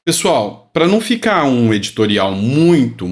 Pessoal, para não ficar um editorial muito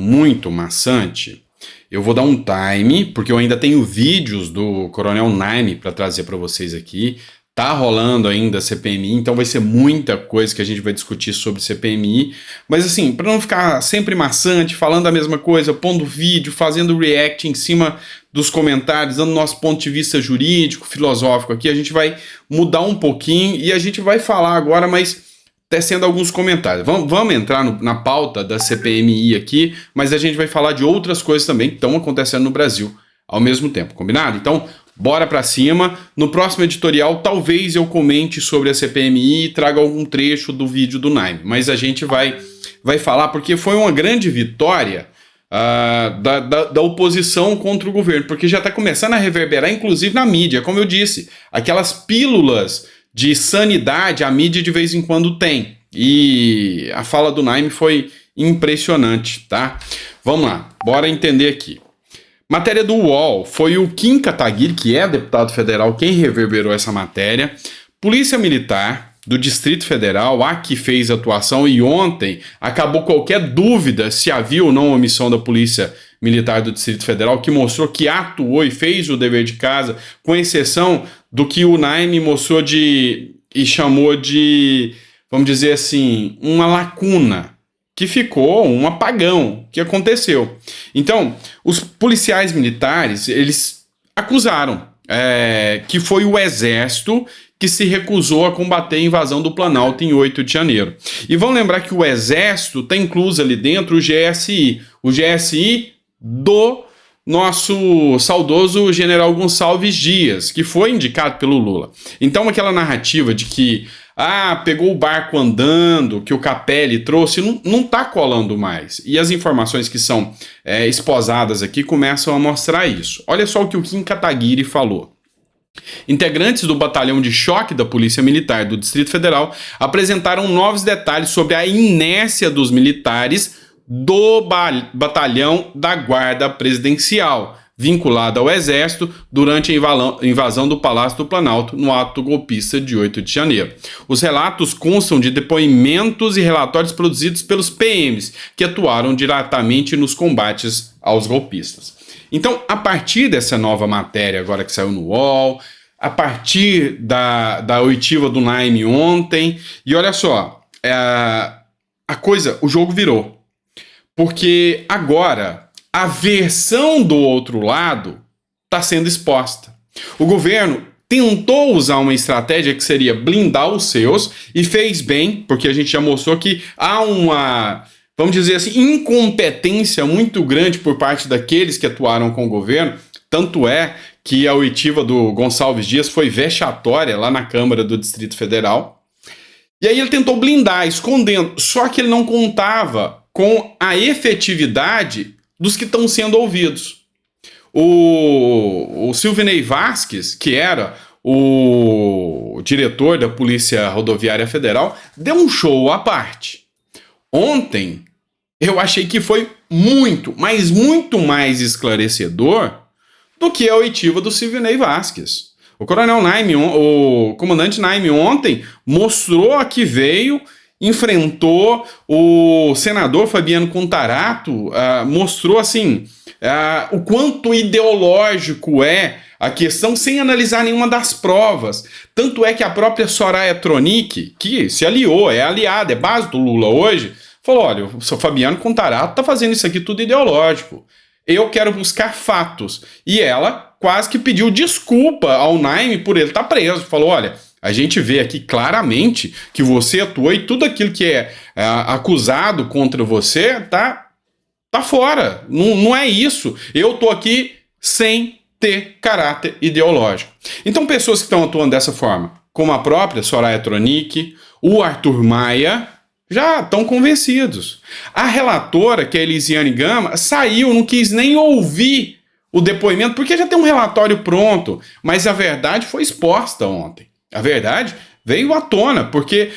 maçante, eu vou dar um time, porque eu ainda tenho vídeos do Coronel Naime para trazer para vocês aqui. Tá rolando ainda a CPMI, então vai ser muita coisa que a gente vai discutir sobre CPMI. Mas assim, para não ficar sempre maçante, falando a mesma coisa, pondo vídeo, fazendo react em cima dos comentários, dando nosso ponto de vista jurídico, filosófico aqui, a gente vai mudar um pouquinho e a gente vai falar agora, mas tecendo alguns comentários. Vamos entrar na pauta da CPMI aqui, mas a gente vai falar de outras coisas também que estão acontecendo no Brasil ao mesmo tempo, combinado? Então, bora pra cima. No próximo editorial, talvez eu comente sobre a CPMI e traga algum trecho do vídeo do Naime, mas a gente vai falar porque foi uma grande vitória da oposição contra o governo, porque já está começando a reverberar, inclusive na mídia, como eu disse, aquelas pílulas de sanidade a mídia de vez em quando tem, e a fala do Naime foi impressionante, tá? Vamos lá, bora entender aqui. Matéria do UOL, foi o Kim Kataguiri, que é deputado federal, quem reverberou essa matéria. Polícia Militar do Distrito Federal, a que fez a atuação, e ontem acabou qualquer dúvida se havia ou não omissão da Polícia Militar do Distrito Federal, que mostrou que atuou e fez o dever de casa, com exceção do que o Naime mostrou e chamou de, vamos dizer assim, uma lacuna, que ficou um apagão que aconteceu. Então, os policiais militares, eles acusaram que foi o Exército que se recusou a combater a invasão do Planalto em 8 de janeiro. E vamos lembrar que o Exército está incluso ali dentro o GSI do nosso saudoso general Gonçalves Dias, que foi indicado pelo Lula. Então aquela narrativa de que pegou o barco andando, que o Capelli trouxe, não tá colando mais. E as informações que são esposadas aqui começam a mostrar isso. Olha só o que o Kim Kataguiri falou. Integrantes do Batalhão de Choque da Polícia Militar do Distrito Federal apresentaram novos detalhes sobre a inércia dos militares do Batalhão da Guarda Presidencial, vinculado ao Exército, durante a invasão do Palácio do Planalto no ato golpista de 8 de janeiro. Os relatos constam de depoimentos e relatórios produzidos pelos PMs, que atuaram diretamente nos combates aos golpistas. Então, a partir dessa nova matéria agora que saiu no UOL, a partir da oitiva do Naime ontem, e olha só, o jogo virou. Porque agora a versão do outro lado está sendo exposta. O governo tentou usar uma estratégia que seria blindar os seus e fez bem, porque a gente já mostrou que há uma, vamos dizer assim, incompetência muito grande por parte daqueles que atuaram com o governo. Tanto é que a oitiva do Gonçalves Dias foi vexatória lá na Câmara do Distrito Federal. E aí ele tentou blindar, escondendo, só que ele não contava com a efetividade dos que estão sendo ouvidos. O Silvinei Vasquez, que era o diretor da Polícia Rodoviária Federal, deu um show à parte. Ontem, eu achei que foi muito mais esclarecedor do que a oitiva do Silvinei Vasquez. O coronel Naime, o comandante Naime ontem mostrou a que veio, enfrentou o senador Fabiano Contarato, mostrou assim o quanto ideológico é a questão sem analisar nenhuma das provas. Tanto é que a própria Soraya Tronic, que se aliou, é aliada, é base do Lula hoje, falou: olha, o seu Fabiano Contarato está fazendo isso aqui tudo ideológico. Eu quero buscar fatos. E ela quase que pediu desculpa ao Naime por ele estar preso. Falou: olha, a gente vê aqui claramente que você atuou e tudo aquilo que é acusado contra você tá fora. Não é isso. Eu tô aqui sem ter caráter ideológico. Então, pessoas que estão atuando dessa forma, como a própria Soraya Tronic, o Arthur Maia, já estão convencidos. A relatora, que é a Elisiane Gama, saiu, não quis nem ouvir o depoimento, porque já tem um relatório pronto, mas a verdade foi exposta ontem. A verdade veio à tona, porque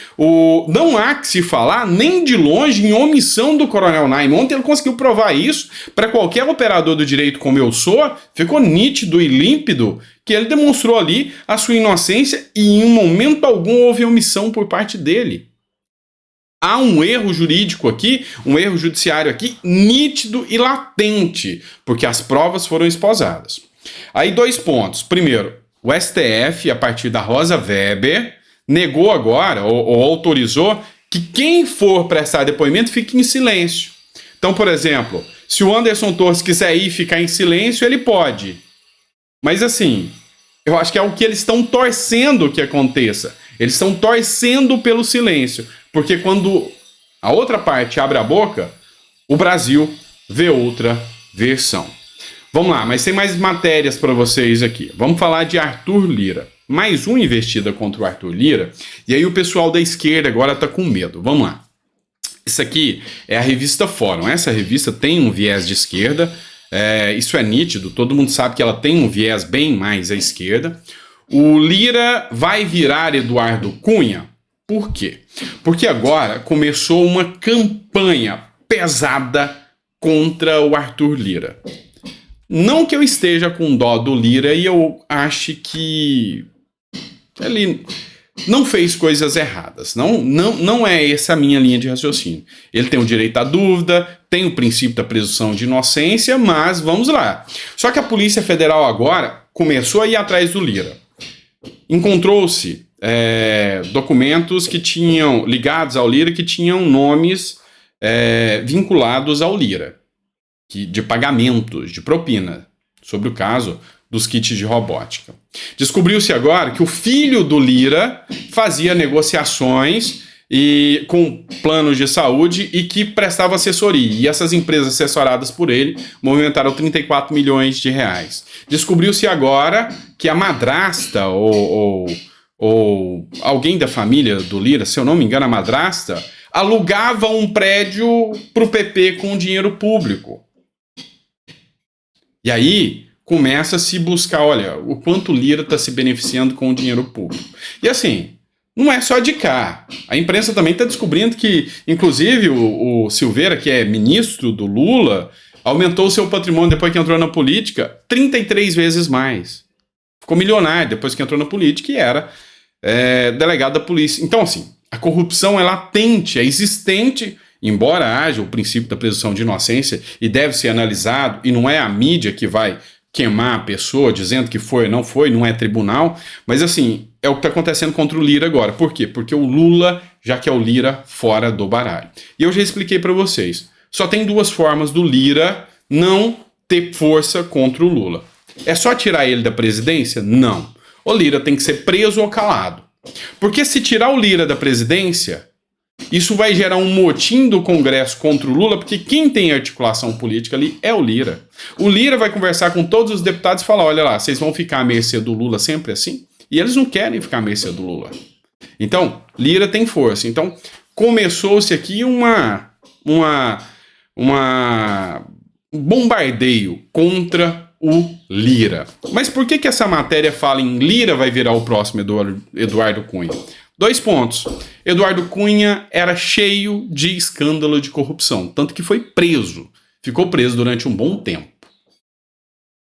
não há que se falar nem de longe em omissão do coronel Naime. Ontem ele conseguiu provar isso para qualquer operador do direito como eu sou, ficou nítido e límpido que ele demonstrou ali a sua inocência e em momento algum houve omissão por parte dele. há um erro jurídico aqui, um erro judiciário aqui, nítido e latente, porque as provas foram esposadas. Aí 2 pontos. Primeiro, o STF, a partir da Rosa Weber, negou agora, ou autorizou, que quem for prestar depoimento fique em silêncio. Então, por exemplo, se o Anderson Torres quiser ir ficar em silêncio, ele pode. Mas assim, eu acho que é o que eles estão torcendo que aconteça. Eles estão torcendo pelo silêncio. Porque quando a outra parte abre a boca, o Brasil vê outra versão. Vamos lá, mas tem mais matérias para vocês aqui. Vamos falar de Arthur Lira. Mais uma investida contra o Arthur Lira. E aí o pessoal da esquerda agora está com medo. Vamos lá. Isso aqui é a revista Fórum. Essa revista tem um viés de esquerda. Isso é nítido. Todo mundo sabe que ela tem um viés bem mais à esquerda. O Lira vai virar Eduardo Cunha. Por quê? Porque agora começou uma campanha pesada contra o Arthur Lira. Não que eu esteja com dó do Lira e eu ache que ele não fez coisas erradas. Não é essa a minha linha de raciocínio. Ele tem o direito à dúvida, tem o princípio da presunção de inocência, mas vamos lá. Só que a Polícia Federal agora começou a ir atrás do Lira. Encontrou-se documentos que tinham ligados ao Lira, que tinham nomes vinculados ao Lira, de pagamentos, de propina, sobre o caso dos kits de robótica. Descobriu-se agora que o filho do Lira fazia negociações com planos de saúde e que prestava assessoria. E essas empresas assessoradas por ele movimentaram 34 milhões de reais. Descobriu-se agora que a madrasta ou alguém da família do Lira, se eu não me engano, a madrasta, alugava um prédio para o PP com dinheiro público. E aí começa a se buscar, olha, o quanto o Lira está se beneficiando com o dinheiro público. E assim, não é só de cá. A imprensa também está descobrindo que, inclusive, o Silveira, que é ministro do Lula, aumentou o seu patrimônio depois que entrou na política 33 vezes mais. Ficou milionário depois que entrou na política e era delegado da polícia. Então, assim, a corrupção é latente, é existente, embora haja o princípio da presunção de inocência e deve ser analisado, e não é a mídia que vai queimar a pessoa dizendo que foi ou não foi, não é tribunal, mas assim, é o que está acontecendo contra o Lira agora. Por quê? Porque o Lula já quer o Lira fora do baralho. E eu já expliquei para vocês, só tem 2 formas do Lira não ter força contra o Lula. É só tirar ele da presidência? Não. O Lira tem que ser preso ou calado. Porque se tirar o Lira da presidência, isso vai gerar um motim do Congresso contra o Lula, porque quem tem articulação política ali é o Lira. O Lira vai conversar com todos os deputados e falar, olha lá, vocês vão ficar à mercê do Lula sempre assim? E eles não querem ficar à mercê do Lula. Então, Lira tem força. Então, começou-se aqui um bombardeio contra o Lira. Mas por que essa matéria fala em Lira vai virar o próximo Eduardo Cunha? 2 pontos. Eduardo Cunha era cheio de escândalo de corrupção, tanto que foi preso. Ficou preso durante um bom tempo.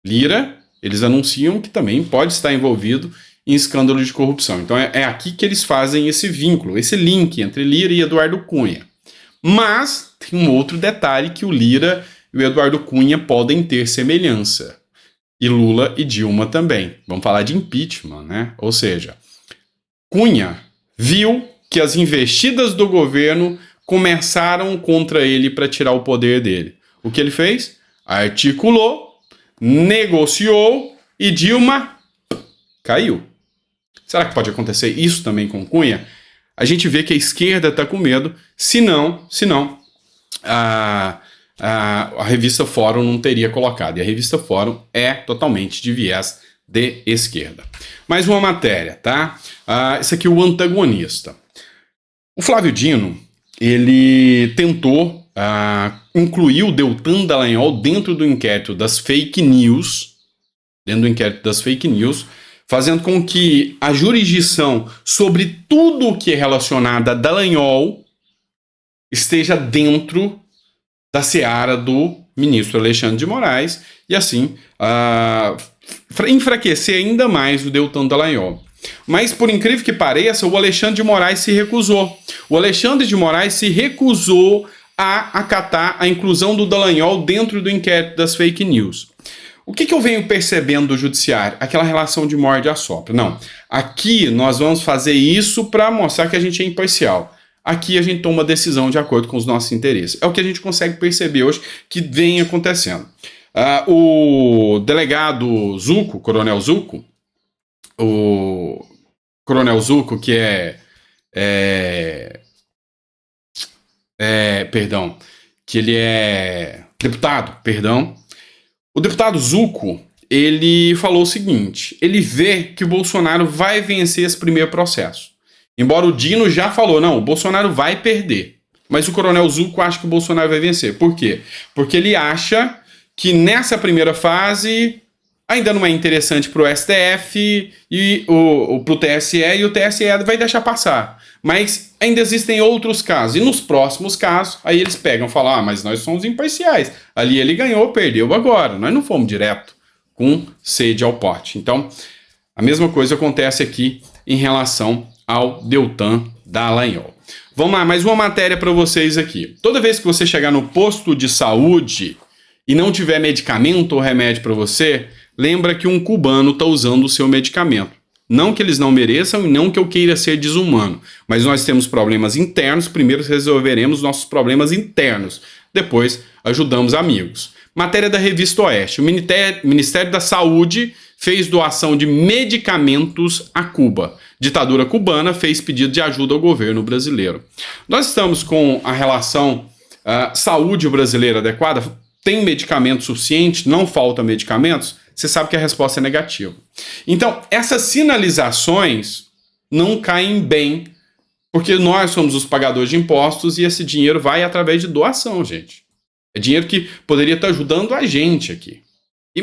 Lira, eles anunciam que também pode estar envolvido em escândalo de corrupção. Então é aqui que eles fazem esse vínculo, esse link entre Lira e Eduardo Cunha. Mas tem um outro detalhe que o Lira e o Eduardo Cunha podem ter semelhança. E Lula e Dilma também. Vamos falar de impeachment, né? Ou seja, Cunha viu que as investidas do governo começaram contra ele para tirar o poder dele. O que ele fez? Articulou, negociou e Dilma caiu. Será que pode acontecer isso também com Cunha? A gente vê que a esquerda está com medo, senão a revista Fórum não teria colocado. E a revista Fórum é totalmente de viés de esquerda. Mais uma matéria, tá? Esse aqui é o antagonista. O Flávio Dino, ele tentou incluir o Deltan Dallagnol dentro do inquérito das fake news, fazendo com que a jurisdição sobre tudo o que é relacionado a Dallagnol esteja dentro da seara do ministro Alexandre de Moraes e assim enfraquecer ainda mais o Deltan Dallagnol. Mas, por incrível que pareça, o Alexandre de Moraes se recusou. O Alexandre de Moraes se recusou a acatar a inclusão do Dallagnol dentro do inquérito das fake news. O que eu venho percebendo do judiciário? Aquela relação de morde e assopra. Não, aqui nós vamos fazer isso para mostrar que a gente é imparcial. Aqui a gente toma decisão de acordo com os nossos interesses. É o que a gente consegue perceber hoje que vem acontecendo. O delegado Zucco, Coronel Zucco, o Coronel Zucco, que que ele é deputado, perdão. O deputado Zucco, ele falou o seguinte, ele vê que o Bolsonaro vai vencer esse primeiro processo. Embora o Dino já falou, não, o Bolsonaro vai perder. Mas o Coronel Zucco acha que o Bolsonaro vai vencer. Por quê? Porque ele acha que nessa primeira fase ainda não é interessante para o STF e para o TSE, e o TSE vai deixar passar. Mas ainda existem outros casos. E nos próximos casos, aí eles pegam e falam, mas nós somos imparciais. Ali ele ganhou, perdeu agora. Nós não fomos direto com sede ao pote. Então, a mesma coisa acontece aqui em relação ao Deltan Dallagnol. Vamos lá, mais uma matéria para vocês aqui. Toda vez que você chegar no posto de saúde e não tiver medicamento ou remédio para você, lembra que um cubano está usando o seu medicamento. Não que eles não mereçam e não que eu queira ser desumano, mas nós temos problemas internos, primeiro resolveremos nossos problemas internos, depois ajudamos amigos. Matéria da Revista Oeste. O Ministério da Saúde fez doação de medicamentos a Cuba. Ditadura cubana fez pedido de ajuda ao governo brasileiro. Nós estamos com a relação saúde brasileira adequada? Tem medicamento suficiente? Não falta medicamentos? Você sabe que a resposta é negativa. Então, essas sinalizações não caem bem, porque nós somos os pagadores de impostos e esse dinheiro vai através de doação, gente. É dinheiro que poderia estar ajudando a gente aqui.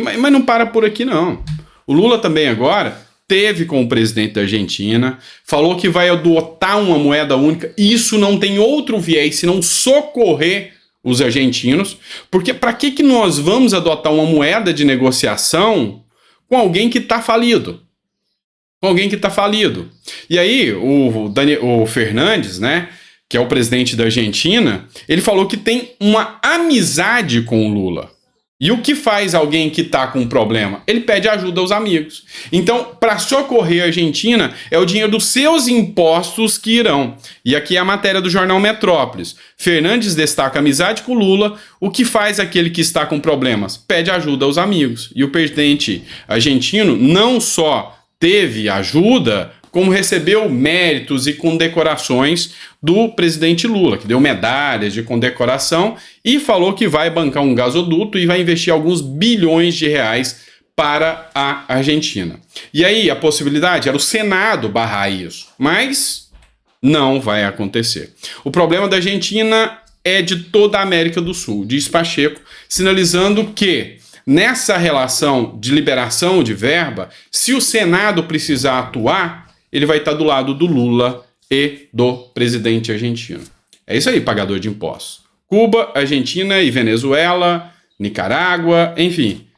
Mas não para por aqui, não. O Lula também agora teve com o presidente da Argentina, falou que vai adotar uma moeda única. Isso não tem outro viés senão socorrer os argentinos, porque para que nós vamos adotar uma moeda de negociação com alguém que está falido? Com alguém que está falido. E aí, o Fernandes, né, que é o presidente da Argentina, ele falou que tem uma amizade com o Lula. E o que faz alguém que está com um problema? Ele pede ajuda aos amigos. Então, para socorrer a Argentina, é o dinheiro dos seus impostos que irão. E aqui é a matéria do jornal Metrópolis. Fernandes destaca amizade com Lula. O que faz aquele que está com problemas? Pede ajuda aos amigos. E o presidente argentino não só teve ajuda, como recebeu méritos e condecorações do presidente Lula, que deu medalhas de condecoração e falou que vai bancar um gasoduto e vai investir alguns bilhões de reais para a Argentina. E aí a possibilidade era o Senado barrar isso, mas não vai acontecer. O problema da Argentina é de toda a América do Sul, diz Pacheco, sinalizando que nessa relação de liberação de verba, se o Senado precisar atuar, ele vai estar do lado do Lula e do presidente argentino. É isso aí, pagador de impostos. Cuba, Argentina e Venezuela, Nicarágua, enfim.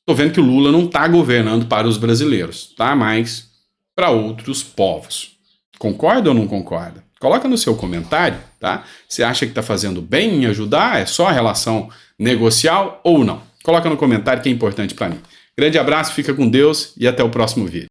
Tô vendo que o Lula não está governando para os brasileiros, tá? Mas para outros povos. Concorda ou não concorda? Coloca no seu comentário, tá? Você acha que está fazendo bem em ajudar? É só a relação negocial ou não? Coloca no comentário que é importante para mim. Grande abraço, fica com Deus e até o próximo vídeo.